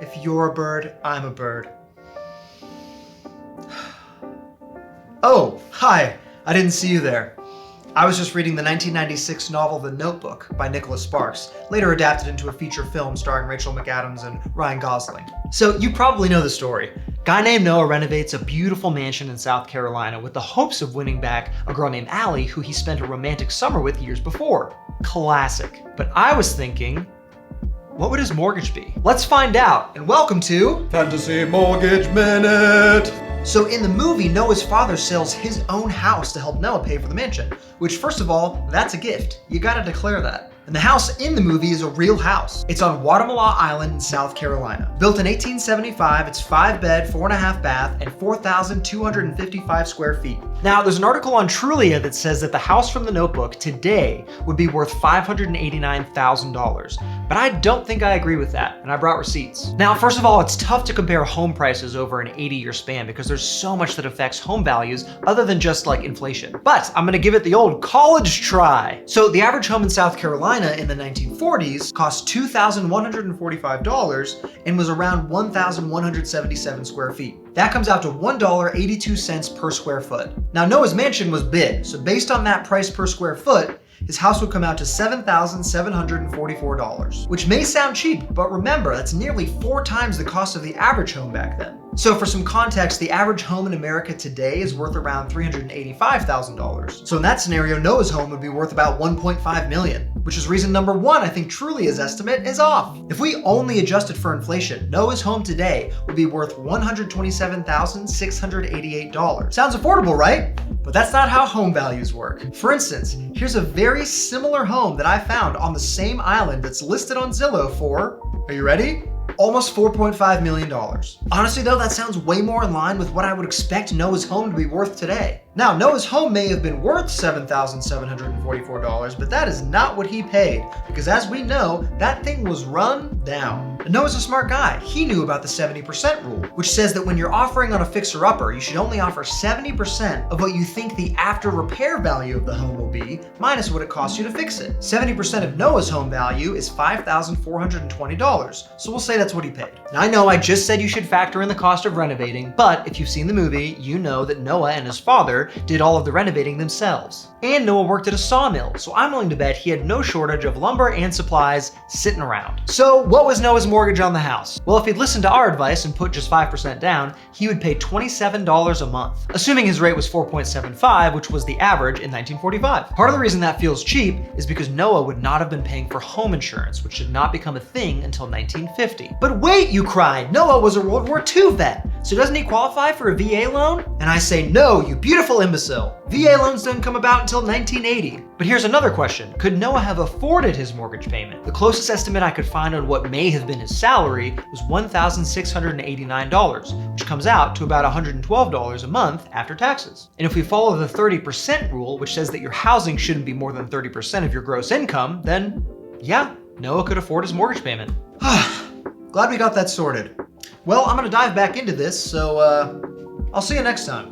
If you're a bird, I'm a bird. Oh, hi. I didn't see you there. I was just reading the 1996 novel The Notebook by Nicholas Sparks, later adapted into a feature film starring Rachel McAdams and Ryan Gosling. So you probably know the story. Guy named Noah renovates a beautiful mansion in South Carolina with the hopes of winning back a girl named Allie who he spent a romantic summer with years before. Classic. But I was thinking, what would his mortgage be? Let's find out, and welcome to Fantasy Mortgage Minute! So in the movie, Noah's father sells his own house to help Noah pay for the mansion, which first of all, that's a gift. You gotta declare that. And the house in the movie is a real house. It's on Guatemala Island in South Carolina. Built in 1875, it's 5-bed, 4.5 bath, and 4,255 square feet. Now, there's an article on Trulia that says that the house from The Notebook today would be worth $589,000. But I don't think I agree with that, and I brought receipts. Now, first of all, it's tough to compare home prices over an 80-year span because there's so much that affects home values other than just like inflation. But I'm gonna give it the old college try. So the average home in South Carolina in the 1940s cost $2,145 and was around 1,177 square feet. That comes out to $1.82 per square foot. Now Noah's mansion was big, so based on that price per square foot, his house would come out to $7,744, which may sound cheap, but remember, that's nearly 4 times the cost of the average home back then. So for some context, the average home in America today is worth around $385,000. So in that scenario, Noah's home would be worth about $1.5 million, which is reason number 1 I think Trulia's estimate is off. If we only adjusted for inflation, Noah's home today would be worth $127,688. Sounds affordable, right? But that's not how home values work. For instance, here's a very similar home that I found on the same island that's listed on Zillow for, are you ready? Almost $4.5 million. Honestly though, that sounds way more in line with what I would expect Noah's home to be worth today. Now, Noah's home may have been worth $7,744, but that is not what he paid, because as we know, that thing was run down. And Noah's a smart guy. He knew about the 70% rule, which says that when you're offering on a fixer-upper, you should only offer 70% of what you think the after-repair value of the home will be, minus what it costs you to fix it. 70% of Noah's home value is $5,420, so we'll say that's what he paid. Now I know I just said you should factor in the cost of renovating, but if you've seen the movie, you know that Noah and his father did all of the renovating themselves. And Noah worked at a sawmill, so I'm willing to bet he had no shortage of lumber and supplies sitting around. So what was Noah's mortgage on the house? Well, if he'd listened to our advice and put just 5% down, he would pay $27 a month, assuming his rate was 4.75, which was the average in 1945. Part of the reason that feels cheap is because Noah would not have been paying for home insurance, which did not become a thing until 1950. But wait, you cried, Noah was a World War II vet, so doesn't he qualify for a VA loan? And I say, no, you beautiful imbecile. VA loans didn't come about until 1980. But here's another question. Could Noah have afforded his mortgage payment? The closest estimate I could find on what may have been his salary was $1,689, which comes out to about $112 a month after taxes. And if we follow the 30% rule, which says that your housing shouldn't be more than 30% of your gross income, then yeah, Noah could afford his mortgage payment. Glad we got that sorted. Well, I'm gonna dive back into this, so I'll see you next time.